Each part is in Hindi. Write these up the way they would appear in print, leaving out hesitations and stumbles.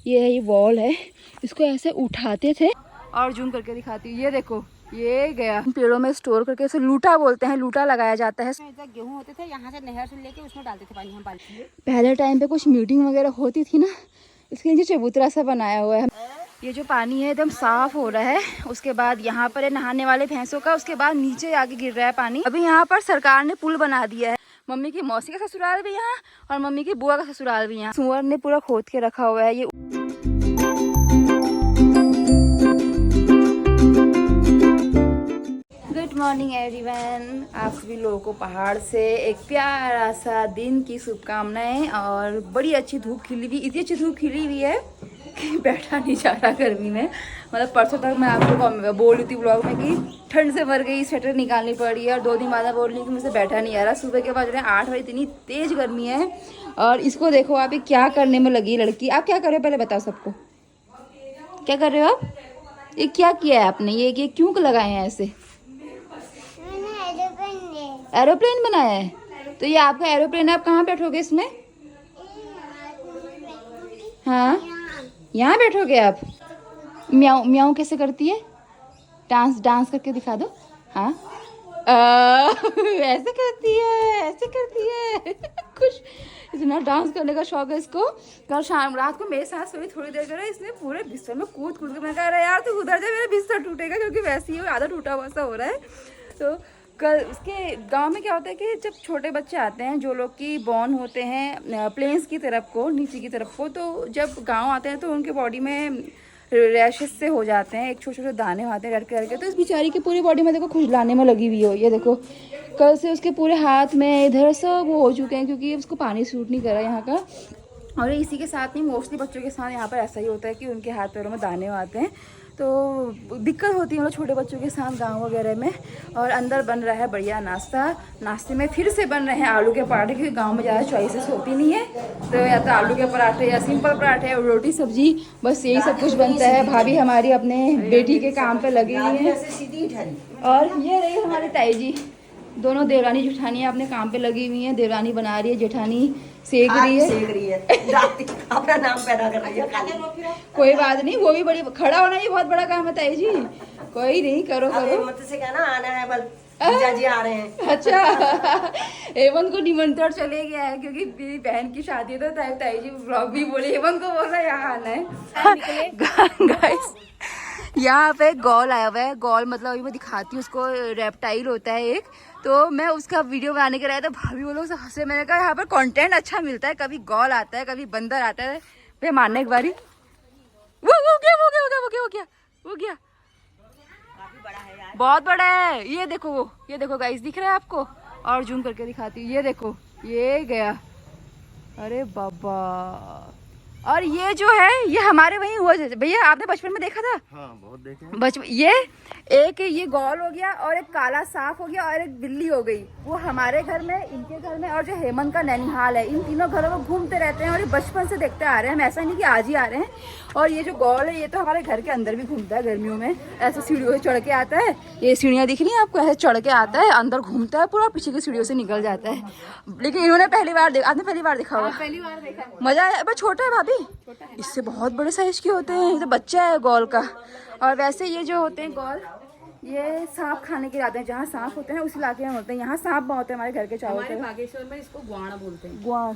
ये वॉल है, इसको ऐसे उठाते थे। और जूम करके दिखाती हूँ, ये देखो ये गया पेड़ों में स्टोर करके, इसे लूटा बोलते हैं, लूटा लगाया जाता है। गेहूं होते थे, यहाँ से नहर से लेके उसमें डालते थे पानी हम बाल्टी में। पहले टाइम पे कुछ मीटिंग वगैरह होती थी ना, इसके नीचे चबूतरा सा बनाया हुआ है। ये जो पानी है एकदम साफ हो रहा है। उसके बाद यहाँ पर है नहाने वाले भैंसों का, उसके बाद नीचे आगे गिर रहा है पानी। अभी यहाँ पर सरकार ने पुल बना दिया है। मम्मी की मौसी का ससुराल भी यहाँ और मम्मी की बुआ का ससुराल भी यहाँ। सुअर ने पूरा खोद के रखा हुआ है। ये गुड मॉर्निंग एवरीवन, आप सभी लोगों को पहाड़ से एक प्यारा सा दिन की शुभकामनाएं। और बड़ी अच्छी धूप खिली हुई, इतनी अच्छी धूप खिली हुई है कि बैठा नहीं जा रहा गर्मी में। मतलब परसों तक मैं आप लोगों को बोल रही थी ब्लॉग में कि ठंड से मर गई, स्वेटर निकालनी पड़ी है। और 2 दिन बाद बोल रही कि मुझे बैठा नहीं आ रहा। सुबह के बाद 8 बजे इतनी तेज़ गर्मी है। और इसको देखो आप, ये क्या करने में लगी लड़की। आप क्या कर रहे हो पहले बताओ सबको, क्या कर रहे हो आप? ये क्या किया है आपने, ये क्यों लगाए हैं ऐसे? एरोप्लेन बनाया है। तो ये आपका एरोप्लेन है, आप कहाँ बैठोगे इसमें? हाँ, यहाँ बैठोगे आप। म्याऊ म्याऊ कैसे करती है? डांस करके दिखा दो। हाँ ऐसे करती है, ऐसे करती है कुछ इतना डांस करने का शौक है इसको। कल शाम रात को मेरे साथ सोई, थोड़ी देर करे इसने पूरे बिस्तर में कूद के मैं कह रहा यार तू उधर जा, मेरा बिस्तर टूटेगा, क्योंकि वैसे ही आधा टूटा हुआ सा हो रहा है। तो कल उसके गांव में क्या होता है कि जब छोटे बच्चे आते हैं, जो लोग की बॉर्न होते हैं प्लेन्स की तरफ को, नीचे की तरफ को, तो जब गांव आते हैं तो उनके बॉडी में रैशेस से हो जाते हैं, एक छोटे छोटे दाने आते हैं लड़के लड़के। तो इस बेचारी की पूरी बॉडी में देखो खुजलाने में लगी हुई हो। ये देखो कल से उसके पूरे हाथ में इधर सब वो हो चुके हैं, क्योंकि उसको पानी सूट नहीं कर रहा यहाँ का। और इसी के साथ नहीं, मोस्टली बच्चों के साथ यहाँ पर ऐसा ही होता है कि उनके हाथ पैरों में दाने आते हैं, तो दिक्कत होती है मतलब छोटे बच्चों के साथ गांव वगैरह में। और अंदर बन रहा है बढ़िया नाश्ता। नाश्ते में फिर से बन रहे हैं आलू के पराठे, क्योंकि गांव में ज़्यादा चॉइसेस होती नहीं है, तो या तो आलू के पराठे या सिंपल पराठे और रोटी सब्जी, बस यही सब कुछ बनता है। भाभी हमारी अपने बेटी के काम पे लगी हुई है। और ये रही हमारी ताई जी, दोनों देवरानी जेठानी अपने काम पे लगी हुई हैं। देवरानी बना रही है, जेठानी सेक रही है अपना नाम पैदा कर रही है। कोई बात नहीं, वो भी बड़ी, खड़ा होना ही बहुत बड़ा काम है ताई जी। कोई नहीं, करो करो। मत से कहना आना है, बल जीजा जी आ रहे हैं। अच्छा एवन को निमंत्रण चले गया है, क्योंकि मेरी बहन की शादी है, तो ताई जी ब्लॉग भी बोले एवन को बोला यहाँ आना है। गाइस यहाँ पे गॉल आया हुआ है। गॉल मतलब अभी मैं दिखाती हूँ उसको, रेप्टाइल होता है एक। तो मैं उसका वीडियो बनाने के रहा था, भाभी वो लोग हंसे। मैंने कहा यहाँ पर कंटेंट अच्छा मिलता है, कभी गॉल आता है, कभी बंदर आता है। भाई मारने एक बारी वो गया बहुत बड़ा है। ये देखो गाइस, दिख रहा है आपको? और जूम करके दिखाती हूँ, ये देखो ये गया, अरे बाबा। और ये जो है ये हमारे वहीं हुआ भैया, आपने बचपन में देखा था? हाँ, बहुत देखे बचपन। ये गौल हो गया, और एक काला सांप हो गया, और एक बिल्ली हो गई। वो हमारे घर में, इनके घर में, और जो हेमंत का नैनीहाल है, इन तीनों घरों में घूमते रहते हैं। और ये बचपन से देखते आ रहे हैं, हम ऐसा नहीं कि आज ही आ रहे हैं। और ये जो गौल है ये तो हमारे घर के अंदर भी घूमता है गर्मियों में, ऐसे सीढ़ियों से चढ़ के आता है। ये सीढ़ियाँ दिख रही हैं आपको, ऐसे चढ़ के आता है, अंदर घूमता है पूरा, पीछे की सीढ़ियों से निकल जाता है। लेकिन इन्होंने पहली बार देखा, आपने पहली बार देखा होगा? पहली बार देखा। मजा आया। बस छोटा है भाभी, इससे बहुत बड़े साइज के होते हैं, ये तो बच्चा है गौल का। और वैसे ये जो होते हैं गौल, ये सांप खाने के लिए आते हैं। जहाँ सांप होते हैं उस इलाके में होते हैं। यहाँ सांप बहुत है हमारे घर के चारों तरफ। बागेश्वर में इसको ग्वाड़ा बोलते हैं, ग्वाड़,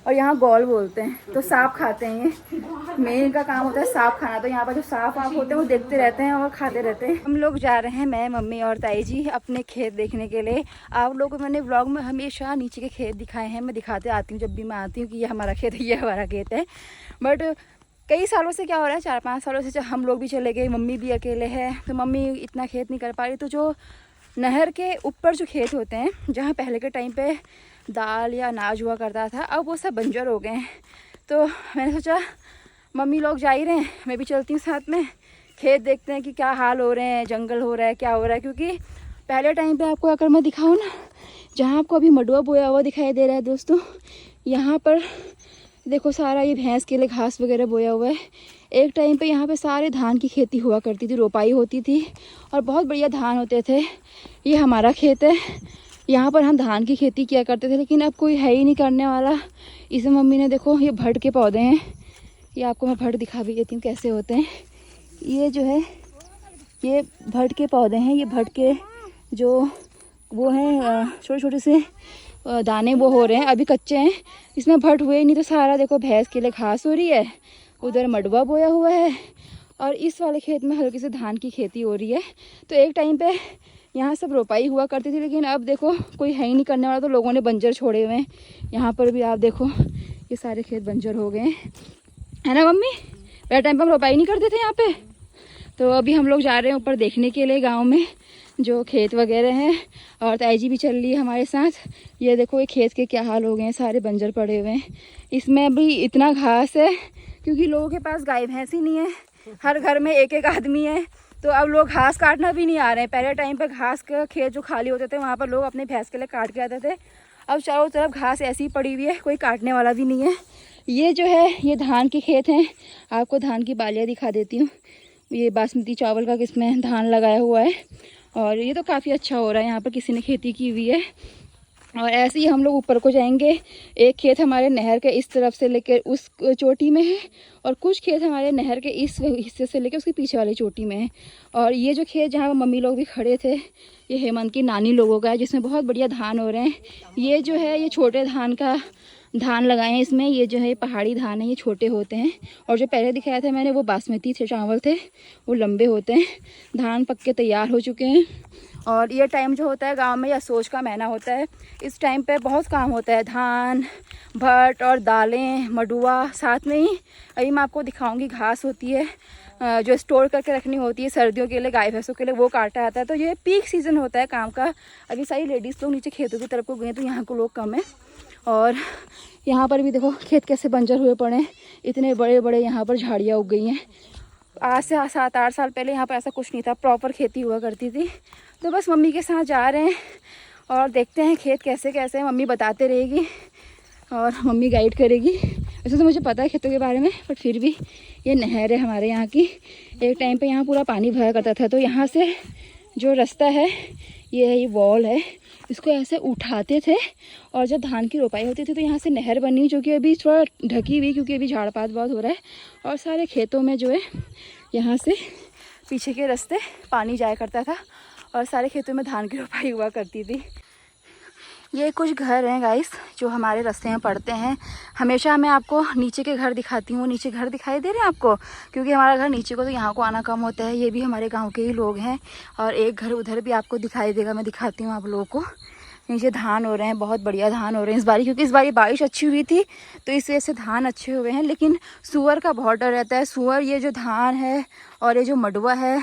और यहाँ गौल बोलते हैं। तो सांप खाते हैं, ये मेन का काम होता है सांप खाना। तो यहाँ पर जो सांप आप होते हैं वो देखते रहते हैं और खाते रहते हैं। हम लोग जा रहे हैं, मैं, मम्मी और ताई जी, अपने खेत देखने के लिए। आप लोगों को मैंने व्लॉग में हमेशा नीचे के खेत दिखाए हैं, मैं दिखाते आती हूँ जब भी मैं आती हूँ कि ये हमारा खेत है, ये हमारा खेत है। बट कई सालों से क्या हो रहा है, 4-5 सालों से हम लोग भी चले गए, मम्मी भी अकेले है, तो मम्मी इतना खेत नहीं कर पा रही। तो जो नहर के ऊपर जो खेत होते हैं, जहाँ पहले के टाइम पे दाल या अनाज हुआ करता था, अब वो सब बंजर हो गए हैं। तो मैंने सोचा मम्मी लोग जा ही रहे हैं, मैं भी चलती हूँ साथ में, खेत देखते हैं कि क्या हाल हो रहे हैं, जंगल हो रहा है, क्या हो रहा है। क्योंकि पहले टाइम पे आपको अगर मैं दिखाऊँ ना, जहाँ आपको अभी मडुआ बोया हुआ दिखाई दे रहा है दोस्तों, यहाँ पर देखो सारा ये भैंस के लिए घास वगैरह बोया हुआ है। एक टाइम पे यहाँ पे सारे धान की खेती हुआ करती थी, रोपाई होती थी और बहुत बढ़िया धान होते थे। ये हमारा खेत है, यहाँ पर हम धान की खेती किया करते थे, लेकिन अब कोई है ही नहीं करने वाला। इसे मम्मी ने देखो, ये भट के पौधे हैं, ये आपको मैं भट्ट दिखा भी देती हूँ कैसे होते हैं। ये जो है ये भट्ट के पौधे हैं। ये भट्ट के जो वो हैं छोटे छोटे से दाने वो हो रहे हैं, अभी कच्चे हैं। इसमें भट्ट हुए नहीं तो सारा देखो भैंस के लिए घास हो रही है। उधर मडवा बोया हुआ है और इस वाले खेत में हल्की से धान की खेती हो रही है। तो एक टाइम पे यहाँ सब रोपाई हुआ करती थी, लेकिन अब देखो कोई है ही नहीं करने वाला, तो लोगों ने बंजर छोड़े हुए हैं। यहाँ पर भी आप देखो ये सारे खेत बंजर हो गए हैं, है ना मम्मी? पहले टाइम पर हम रोपाई नहीं करते थे यहाँ पे। तो अभी हम लोग जा रहे हैं ऊपर देखने के लिए गाँव में जो खेत वगैरह हैं, और ताई जी भी चल रही है हमारे साथ। ये देखो ये खेत के क्या हाल हो गए हैं, सारे बंजर पड़े हुए हैं। इसमें अभी इतना घास है क्योंकि लोगों के पास गाय भैंस ही नहीं है, हर घर में एक एक आदमी है। तो अब लोग घास काटना भी नहीं आ रहे हैं। पहले टाइम पे घास का खेत जो खाली होते थे वहाँ पर लोग अपने भैंस के लिए काट के आते थे। अब चारों तरफ घास ऐसी पड़ी हुई है, कोई काटने वाला भी नहीं है। ये जो है ये धान के खेत हैं। आपको धान की बालियाँ दिखा देती हूँ। ये बासमती चावल का किसमें धान लगाया हुआ है, और ये तो काफ़ी अच्छा हो रहा है। यहाँ पर किसी ने खेती की हुई है। और ऐसे ही हम लोग ऊपर को जाएंगे। एक खेत हमारे नहर के इस तरफ से लेकर उस चोटी में है, और कुछ खेत हमारे नहर के इस हिस्से से लेकर उसके पीछे वाली चोटी में है। और ये जो खेत जहाँ मम्मी लोग भी खड़े थे, ये हेमंत की नानी लोगों का है, जिसमें बहुत बढ़िया धान हो रहे हैं। ये जो है ये छोटे धान लगाए हैं इसमें। ये जो है पहाड़ी धान है, ये छोटे होते हैं। और जो पहले दिखाया था मैंने वो बासमती थे चावल थे, वो लंबे होते हैं। धान पक के तैयार हो चुके हैं। और ये टाइम जो होता है गांव में या सोच का महीना होता है, इस टाइम पे बहुत काम होता है। धान, भट्ट और दालें, मडुआ, साथ में ही अभी मैं आपको दिखाऊंगी घास होती है जो स्टोर करके रखनी होती है सर्दियों के लिए, गाय भैंसों के लिए, वो काटा आता है। तो ये पीक सीज़न होता है काम का। अभी सारी लेडीज़ लोग नीचे खेतों की तरफ को गए, तो यहाँ को लोग कम है। और यहाँ पर भी देखो खेत कैसे बंजर हुए पड़े हैं। इतने बड़े बड़े यहाँ पर झाड़ियाँ उग गई हैं। आज से 7-8 साल पहले यहाँ पर ऐसा कुछ नहीं था, प्रॉपर खेती हुआ करती थी। तो बस मम्मी के साथ जा रहे हैं और देखते हैं खेत कैसे कैसे हैं। मम्मी बताते रहेगी और मम्मी गाइड करेगी। वैसे तो मुझे पता है खेतों के बारे में, बट फिर भी ये नहर है हमारे यहाँ की। एक टाइम पे यहाँ पूरा पानी भरा करता था। तो यहाँ से जो रास्ता है ये वॉल है, इसको ऐसे उठाते थे। और जब धान की रोपाई होती थी तो यहाँ से नहर बनी, जो कि अभी थोड़ा ढकी हुई क्योंकि अभी झाड़ पात बहुत हो रहा है। और सारे खेतों में जो है यहाँ से पीछे के रास्ते पानी जाया करता था, और सारे खेतों में धान की रोपाई हुआ करती थी। ये कुछ घर हैं गाइस जो हमारे रास्ते में पड़ते हैं। हमेशा मैं आपको नीचे के घर दिखाती हूँ। नीचे घर दिखाई दे रहे हैं आपको, क्योंकि हमारा घर नीचे को, तो यहाँ को आना कम होता है। ये भी हमारे गांव के ही लोग हैं। और एक घर उधर भी आपको दिखाई देगा, मैं दिखाती हूँ आप लोगों को। नीचे धान हो रहे हैं, बहुत बढ़िया धान हो रहे हैं इस बारी, क्योंकि इस बारी बारिश अच्छी हुई थी तो इस वजह से धान अच्छे हुए हैं। लेकिन सूअर का बहुत डर रहता है। सूअर ये जो धान है और ये जो मडुआ है,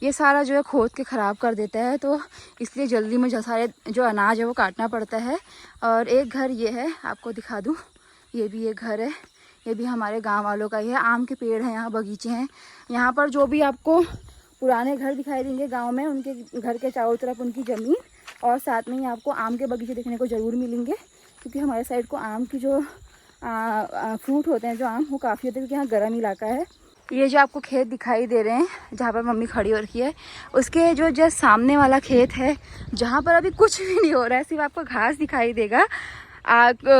ये सारा जो है खोद के ख़राब कर देता है। तो इसलिए जल्दी में जो सारे जो अनाज है वो काटना पड़ता है। और एक घर ये है, आपको दिखा दूँ, ये भी एक घर है। ये भी हमारे गांव वालों का ही है। आम के पेड़ हैं, यहाँ बगीचे हैं। यहाँ पर जो भी आपको पुराने घर दिखाई देंगे गांव में, उनके घर के चारों तरफ उनकी ज़मीन, और साथ में ही आपको आम के बगीचे देखने को ज़रूर मिलेंगे। क्योंकि हमारे साइड को आम की जो फ्रूट होते हैं, जो आम, वो काफ़ी होते हैं, क्योंकि यहाँ गर्म इलाका है। ये जो आपको खेत दिखाई दे रहे हैं जहाँ पर मम्मी खड़ी हो रखी है, उसके जो जस्ट सामने वाला खेत है जहाँ पर अभी कुछ भी नहीं हो रहा है, सिर्फ आपको घास दिखाई देगा।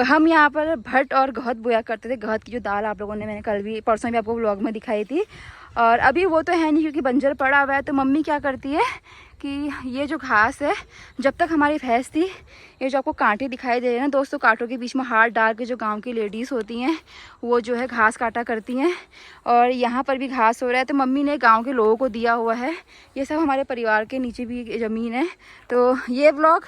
हम यहाँ पर भट्ट और गहत बोया करते थे। गहत की जो दाल आप लोगों ने, मैंने कल भी परसों भी आपको व्लॉग में दिखाई थी। और अभी वो तो है नहीं क्योंकि बंजर पड़ा हुआ है। तो मम्मी क्या करती है कि ये जो घास है, जब तक हमारी भैंस थी, ये जो आपको कांटे दिखाई दे रहे हैं ना दोस्तों, कांटों के बीच में हाथ डाल के जो गांव की लेडीज़ होती हैं वो जो है घास काटा करती हैं। और यहाँ पर भी घास हो रहा है, तो मम्मी ने गांव के लोगों को दिया हुआ है। ये सब हमारे परिवार के नीचे भी ज़मीन है। तो ये व्लॉग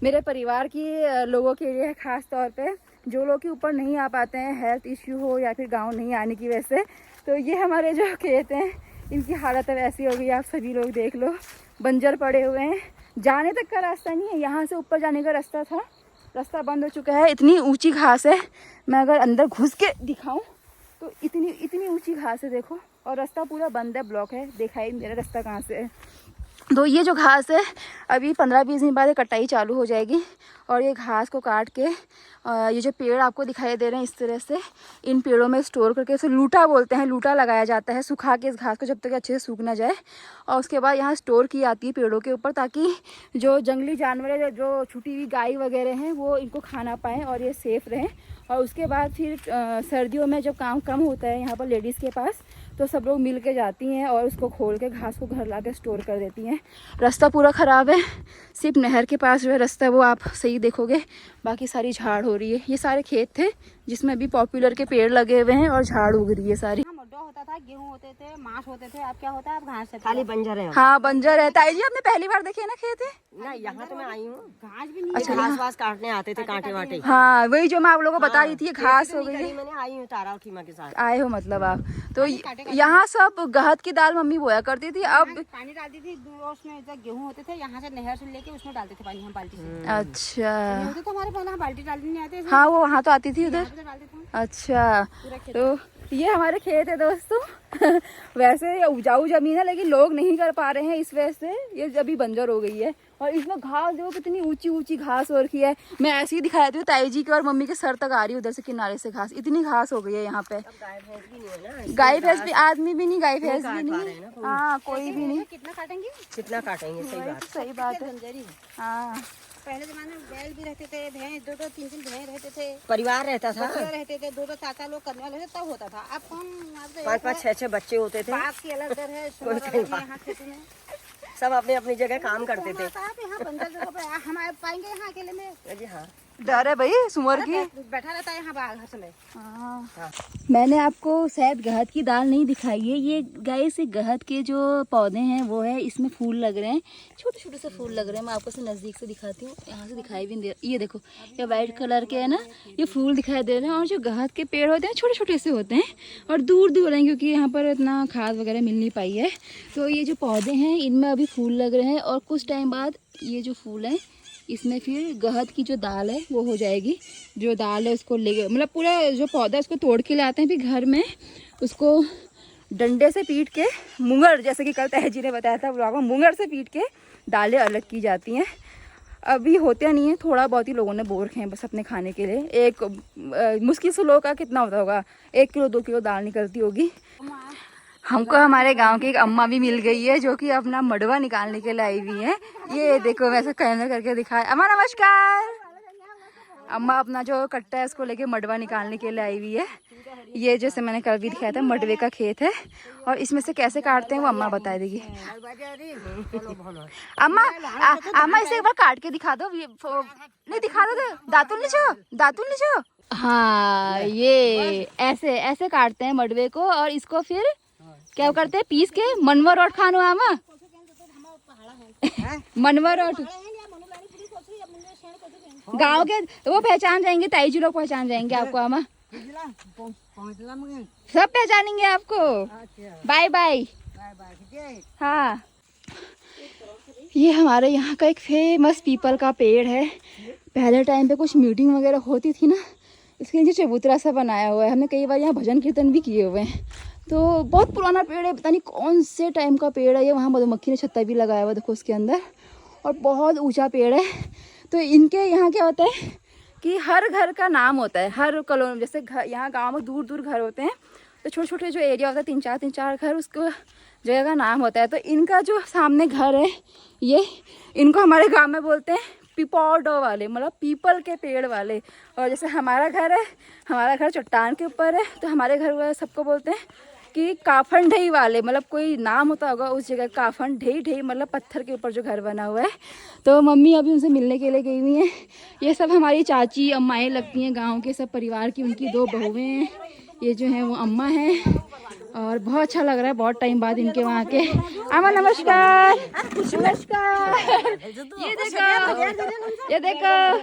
मेरे परिवार की लोगों के लिए है, ख़ास तौर पे जो लोग के ऊपर नहीं आ पाते हैं, हेल्थ इश्यू हो या फिर गांव नहीं आने की वजह से। तो ये हमारे जो खेत हैं, इनकी हालत अब ऐसी हो गई, आप सभी लोग देख लो, बंजर पड़े हुए हैं। जाने तक का रास्ता नहीं है, यहाँ से ऊपर जाने का रास्ता था, रास्ता बंद हो चुका है। इतनी ऊंची घास है, मैं अगर अंदर घुस के दिखाऊं तो इतनी ऊंची घास है देखो। और रास्ता पूरा बंद है, ब्लॉक है, दिखाई मेरा रास्ता कहाँ से है। तो ये जो घास है अभी 15-20 दिन बाद कटाई चालू हो जाएगी। और ये घास को काट के ये जो पेड़ आपको दिखाई दे रहे हैं इस तरह से, इन पेड़ों में स्टोर करके, इसे लूटा बोलते हैं, लूटा लगाया जाता है सुखा के इस घास को, जब तक अच्छे से सूख ना जाए। और उसके बाद यहाँ स्टोर की जाती है पेड़ों के ऊपर, ताकि जो जंगली जानवर है, जो छुटी हुई गाय वगैरह हैं, वो इनको खाना पाएँ और ये सेफ़ रहें। और उसके बाद फिर सर्दियों में जब काम कम होता है यहाँ पर लेडीज़ के पास, तो सब लोग मिल के जाती हैं और उसको खोल के घास को घर ला के स्टोर कर देती हैं। रास्ता पूरा ख़राब है, सिर्फ नहर के पास जो है रास्ता वो आप सही देखोगे, बाकी सारी झाड़ हो रही है। ये सारे खेत थे जिसमें अभी पॉपुलर के पेड़ लगे हुए हैं और झाड़ उग रही है सारी। मड्डा होता था, गेहूं होते थे, मांस होते थे, अब क्या होता है, अब घास है, खाली बंजर है। हाँ बंजर है। ताई जी आपने पहली बार देखे ना खेत है? ना यहाँ तो मैं आई हूँ, घास भी नहीं अच्छा, घास वास काटने आते थे, कांटे वाटे। हाँ वही जो मैं आप लोगों को बता रही थी, घास हो गई है। मैंने आई हूँ तारा और खीमा के साथ। आए हो मतलब आप तो यहाँ सब गहत की दाल मम्मी बोया करती थी। अब पानी डालती थी, उसमें जब गेहूं होते थे यहाँ से नहर से लेके उसमें डालते थे पानी हम बाल्टी से। अच्छा होते थे हमारे पहले, हम बाल्टी डालने नहीं आते थे, हाँ वो वहाँ तो आती थी उधर। डालते थे। अच्छा तो ये हमारे खेत है दोस्तों। वैसे ये उपजाऊ जमीन है लेकिन लोग नहीं कर पा रहे हैं, इस वजह से ये अभी बंजर हो गई है। और इसमें घास देखो कितनी ऊंची ऊंची घास हो रखी है। मैं ऐसे ही दिखाई देती हूँ, ताई जी के और मम्मी के सर तक आ रही है उधर से किनारे से घास, इतनी घास हो गई है यहाँ पे। गाय भैंस भी, आदमी भी नहीं, गाय भैंस भी नहीं, हाँ कोई भी नहीं। कितना काटेंगे, कितना काटेंगे, सही बात है। हाँ पहले जमाने में बैल भी रहते थे, भैंस 2-2 3-3 भैंस रहते थे, परिवार रहता था, बच्चे रहते थे, 2-2 चाचा लोग करने वाले थे, तब होता था। अब कौन, 5-5 6-6 बच्चे होते थे। बात की अलग दर है, शोर अलग है यहाँ खेतों में। सब अपने अपनी जगह काम करते थे। यहाँ बंजर जगह पे हम पाएंगे यहाँ अकेले में? जी हाँ, डर है भाई सुअर की। बैठा रहता है यहाँ बाहर समय। हाँ। मैंने आपको शायद गहत की दाल नहीं दिखाई है। ये गाय से गहत के जो पौधे हैं वो है, इसमें फूल लग रहे हैं, छोटे छोटे से फूल लग रहे हैं। मैं आपको से नज़दीक से दिखाती हूँ, यहाँ से दिखाई भी नहीं दे रहा। ये देखो, ये वाइट कलर के है ना, ये फूल दिखाई दे रहे हैं। और जो गहत के पेड़ होते हैं छोटे छोटे से होते हैं और दूर दूर हैं, क्योंकि यहाँ पर इतना खाद वगैरह मिल नहीं पाई है। तो ये जो पौधे हैं इनमें अभी फूल लग रहे हैं और कुछ टाइम बाद ये जो फूल हैं इसमें फिर गहत की जो दाल है वो हो जाएगी। जो दाल है उसको ले, मतलब पूरा जो पौधा है उसको तोड़ के ले आते हैं, फिर घर में उसको डंडे से पीट के, मुंगर जैसे कि कल तहजी ने बताया था ब्लॉग में, मुंगर से पीट के दालें अलग की जाती हैं। अभी होते नहीं है, थोड़ा बहुत ही लोगों ने बो रखे हैं बस अपने खाने के लिए। एक मुश्किल से लोगों का कितना होता होगा, 1 किलो 2 किलो दाल निकलती होगी। हमको हमारे गांव की एक अम्मा भी मिल गई है जो कि अपना मडवा निकालने के लिए आई हुई है। ये देखो, वैसे कैमरा करके दिखाए। अम्मा नमस्कार। अम्मा अपना जो कट्टा है उसको लेके मडवा निकालने के लिए आई हुई है। ये जैसे मैंने कल भी दिखाया था, मडवे का खेत है और इसमें से कैसे काटते हैं वो अम्मा बता देगी। अम्मा इसे एक बार काट के दिखा दो। नहीं दिखा दो, दातुन लीचो। हाँ, ये ऐसे ऐसे काटते हैं मडवे को और इसको फिर क्या करते हैं, पीस के मनवा रोट खानो आमा। मनवा रोट गांव के वो पहचान जाएंगे, ताई जी लोग पहचान जाएंगे आपको आमा, सब पहचानेंगे आपको। Bye bye. हाँ, ये हमारे यहाँ का एक फेमस पीपल का पेड़ है। पहले टाइम पे कुछ मीटिंग वगैरह होती थी ना, इसके नीचे चबूतरा सा बनाया हुआ है। हमने कई बार यहाँ भजन कीर्तन भी किए हुए हैं। तो बहुत पुराना पेड़ है, पता नहीं कौन से टाइम का पेड़ है ये। वहाँ मधुमक्खी ने छत्ता भी लगाया हुआ देखो उसके अंदर, और बहुत ऊंचा पेड़ है। तो इनके यहाँ क्या होता है कि हर घर का नाम होता है, हर कॉलोनी, जैसे घर यहाँ गांव में दूर दूर घर होते हैं तो छोटे छोटे जो एरिया होता है 3-4 घर, उसको जगह का नाम होता है। तो इनका जो सामने घर है ये, इनको हमारे गाँव में बोलते हैं पिपौडो वाले, मतलब पीपल के पेड़ वाले। और जैसे हमारा घर है, हमारा घर चट्टान के ऊपर है, तो हमारे घर वाले सबको बोलते हैं कि काफन ढई वाले, मतलब कोई नाम होता होगा उस जगह, काफन ढई मतलब पत्थर के ऊपर जो घर बना हुआ है। तो मम्मी अभी उनसे मिलने के लिए गई हुई हैं। ये सब हमारी चाची अम्माएँ लगती हैं गांव के, सब परिवार की, उनकी 2 बहुएँ हैं। ये जो हैं वो अम्मा हैं और बहुत अच्छा लग रहा है बहुत टाइम बाद इनके वहाँ के। अम्मा नमस्कार। नमस्कार। ये देखो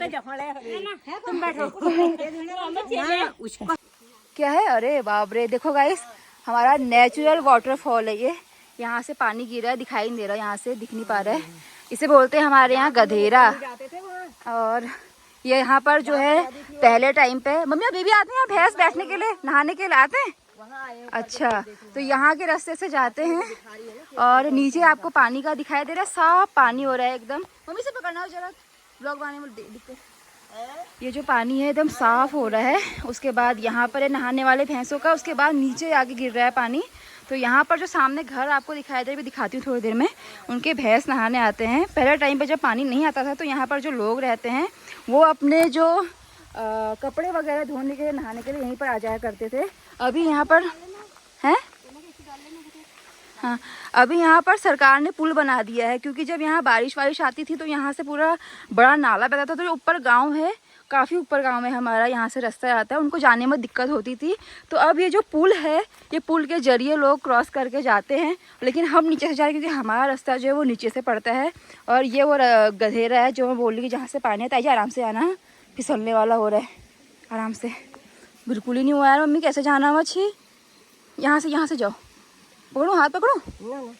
क्या है, अरे बाप रे, देखो गाइस, हमारा नेचुरल वाटरफॉल है ये। यहाँ से पानी गिर रहा है, दिखाई नहीं दे रहा, यहाँ से दिख नहीं पा रहा है। इसे बोलते हैं हमारे यहाँ गधेरा। और ये यहाँ पर जो है पहले टाइम पे, मम्मी अभी भी आते हैं भैंस बैठने के लिए, नहाने के लिए आते हैं। अच्छा, तो यहाँ के रास्ते से जाते हैं और नीचे आपको पानी का दिखाई दे रहा है, साफ पानी हो रहा है एकदम। मम्मी से पकड़ना हो जरा, ब्लॉग बनाने में दिक्कत। ये जो पानी है एकदम साफ हो रहा है। उसके बाद यहाँ पर है नहाने वाले भैंसों का, उसके बाद नीचे आगे गिर रहा है पानी। तो यहाँ पर जो सामने घर आपको दिखाई दे रहा है, दिखाती हूँ थोड़ी देर में, उनके भैंस नहाने आते हैं। पहले टाइम पे जब पानी नहीं आता था तो यहाँ पर जो लोग रहते हैं वो अपने जो कपड़े वगैरह धोने के लिए, नहाने के लिए यहीं पर आ जाया करते थे। अभी यहाँ पर हैं, हाँ, अभी यहाँ पर सरकार ने पुल बना दिया है, क्योंकि जब यहाँ बारिश वारिश आती थी तो यहाँ से पूरा बड़ा नाला बहता था। तो जो ऊपर गांव है, काफ़ी ऊपर गांव में हमारा, यहाँ से रास्ता आता है, उनको जाने में दिक्कत होती थी। तो अब ये जो पुल है, ये पुल के जरिए लोग क्रॉस करके जाते हैं। लेकिन हम नीचे से जा रहे हैं क्योंकि हमारा रास्ता जो है वो नीचे से पड़ता है। और ये वो गधेरा है जो मैं बोल रही, जहाँ से पानी आता है। आराम से आना, फिसलने वाला हो रहा है, आराम से। बिल्कुल ही नहीं हुआ यार। मम्मी कैसे जाना हुआ? छी, यहाँ से जाओ, पकड़ो, हाथ पकड़ो,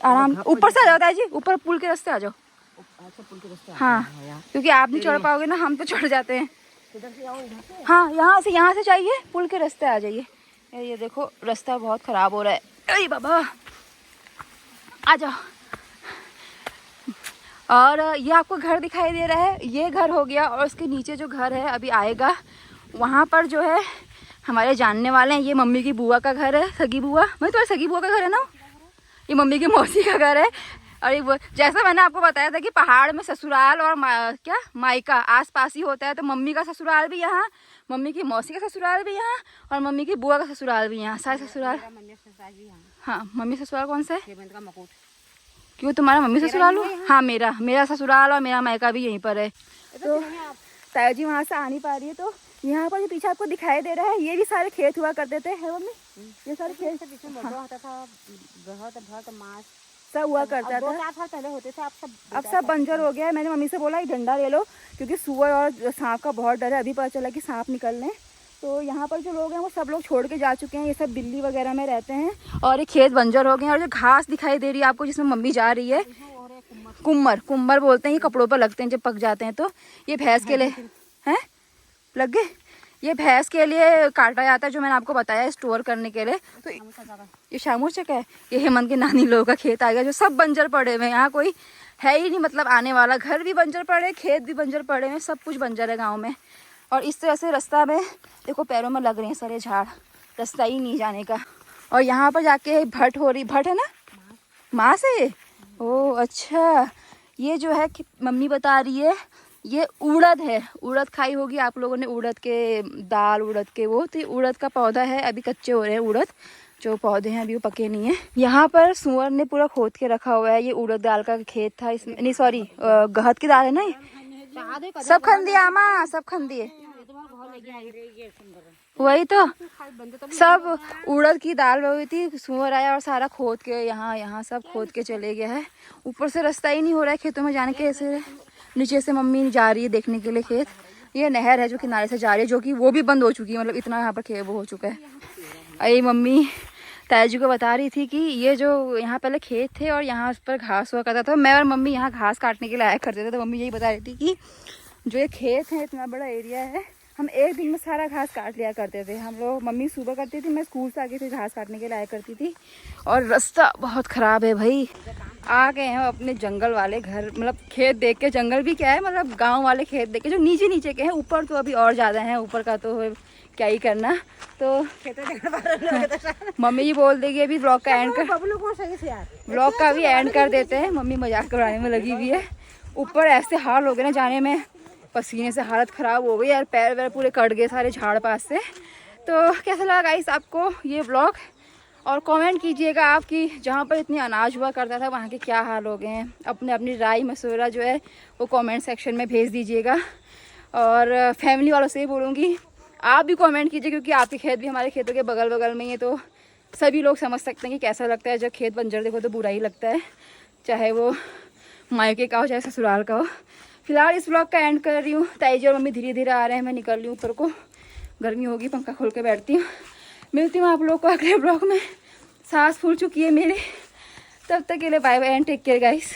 आराम। ऊपर से आ जाओ ताई जी, ऊपर पुल के रास्ते आ जाओ। हाँ, क्योंकि आप नहीं चढ़ पाओगे ना, हम तो चढ़ जाते हैं। हाँ, यहाँ से जाइए, पुल के रास्ते आ जाइए। ये देखो रास्ता बहुत ख़राब हो रहा है। अरे बाबा, आ जाओ। और ये आपको घर दिखाई दे रहा है, ये घर हो गया। और उसके नीचे जो घर है अभी आएगा, वहाँ पर जो है हमारे जानने वाले हैं। ये मम्मी की बुआ का घर है, सगी बुआ, मतलब तुम्हारी सगी बुआ का घर है ना। ये मम्मी की मौसी का घर है। और ये जैसा मैंने आपको बताया था कि पहाड़ में ससुराल और मायका आस पास ही होता है। तो मम्मी का ससुराल भी यहाँ, मम्मी की मौसी का ससुराल भी यहाँ, और मम्मी की बुआ का ससुराल भी यहाँ, सारे ससुराल। हाँ, मम्मी ससुराल कौन सा है? क्यों, तुम्हारा मम्मी ससुराल हो? हाँ, मेरा ससुराल और मेरा मायका भी यहीं पर है। तो ताया जी वहाँ से आ नहीं पा रही है। तो यहाँ पर जो पीछे आपको दिखाई दे रहा है, ये भी सारे खेत हुआ करते थे, है मम्मी? ये सारे खेत से पीछे होता था, बहुत मांस सब हुआ करता था। 4 साल पहले होते थे, अब सब बंजर हो गया है। मैंने मम्मी से बोला एक डंडा ले लो, क्योंकि सुअर और सांप का बहुत डर है। अभी पता चला कि सांप निकलने। तो यहाँ पर जो लोग हैं वो सब लोग छोड़ के जा चुके हैं। ये सब दिल्ली वगैरह में रहते हैं। और ये खेत बंजर हो गए हैं। और जो घास दिखाई दे रही है आपको, जिसमें मम्मी जा रही है, कुम्मर बोलते हैं। ये कपड़ों पर लगते हैं जब पक जाते हैं। तो ये भैंस के लिए हैं, लग गए। ये भैंस के लिए काटा जाता है, जो मैंने आपको बताया, स्टोर करने के लिए। तो ये शामूर चक है। ये हेमंत की नानी लोगों का खेत आ गया, जो सब बंजर पड़े हुए हैं। यहाँ कोई है ही नहीं, मतलब आने वाला। घर भी बंजर पड़े, खेत भी बंजर पड़े हैं, सब कुछ बंजर है गाँव में। और इस तरह से रास्ता में देखो पैरों में लग रहे हैं सारे झाड़, रास्ता ही नहीं जाने का। और यहाँ पर जाके भट्ट हो रही, भट्ट है ना, मांस है। ओह अच्छा, ये जो है मम्मी बता रही है, ये उड़द है। उड़द खाई होगी आप लोगों ने, उड़द के दाल, उड़द के वो। तो ये उड़द का पौधा है, अभी कच्चे हो रहे हैं उड़द जो पौधे हैं, अभी वो पके नहीं है। यहाँ पर सुअर ने पूरा खोद के रखा हुआ है। ये उड़द दाल का खेत था इसमें, नहीं सॉरी, गहत की दाल है ना। सब खन दिया आमा, सब खन दिए। वही तो, सब उड़द की दाल हुई थी। सुअर आया और सारा खोद के यहाँ सब खोद के चले गया है। ऊपर से रास्ता ही नहीं हो रहा है खेतों में जाने के। ऐसे नीचे से मम्मी जा रही है देखने के लिए खेत। ये नहर है जो किनारे से जा रही है, जो कि वो भी बंद हो चुकी है। मतलब इतना यहाँ पर खेत वो हो चुका है। अरे मम्मी ताया जी को बता रही थी कि ये जो यहाँ पहले खेत थे और यहाँ पर घास हुआ करता था। मैं और मम्मी यहाँ घास काटने के लिए आया करते थे। तो मम्मी यही बता रही थी कि जो ये खेत है, इतना बड़ा एरिया है, हम एक दिन में सारा घास काट लिया करते थे हम लोग। मम्मी सुबह करती थी, मैं स्कूल से आके फिर घास काटने के लिए आया करती थी। और रास्ता बहुत ख़राब है भाई। आ गए हैं अपने जंगल वाले घर, मतलब खेत देख के। जंगल भी क्या है, मतलब गांव वाले खेत देख के, जो नीचे नीचे के हैं। ऊपर तो अभी और ज़्यादा हैं, ऊपर का तो क्या ही करना। तो मम्मी जी बोल देगी अभी ब्लॉग का एंड कर, ब्लॉग का भी एंड कर देते हैं। मम्मी मजाक कराने में लगी हुई है। ऊपर ऐसे हाल हो गए ना जाने में, पसीने से हालत ख़राब हो गई यार, पैर वैर पूरे कट गए सारे झाड़ पास से। तो कैसा लगा गाइस आपको ये ब्लॉग? और कमेंट कीजिएगा आपकी, जहाँ पर इतनी अनाज हुआ करता था वहाँ के क्या हाल हो गए हैं। अपनी राय मशवरा जो है वो कमेंट सेक्शन में भेज दीजिएगा। और फैमिली वालों से ही बोलूँगी आप भी कमेंट कीजिए, क्योंकि आपके खेत भी हमारे खेतों के बगल में ही है। तो सभी लोग समझ सकते हैं कि कैसा लगता है। जब खेत बंजर देखो तो बुरा ही लगता है, चाहे वो मायके का हो चाहे ससुराल का हो। फिलहाल इस ब्लॉग का एंड कर रही हूँ। ताई जी और मम्मी धीरे धीरे आ रहे हैं, मैं निकल रही हूँ ऊपर को, गर्मी होगी, पंखा खोल के बैठती हूँ। मिलती हूँ आप लोग को अगले ब्लॉग में। सांस फूल चुकी है मेरी। तब तक के लिए bye bye and take care guys.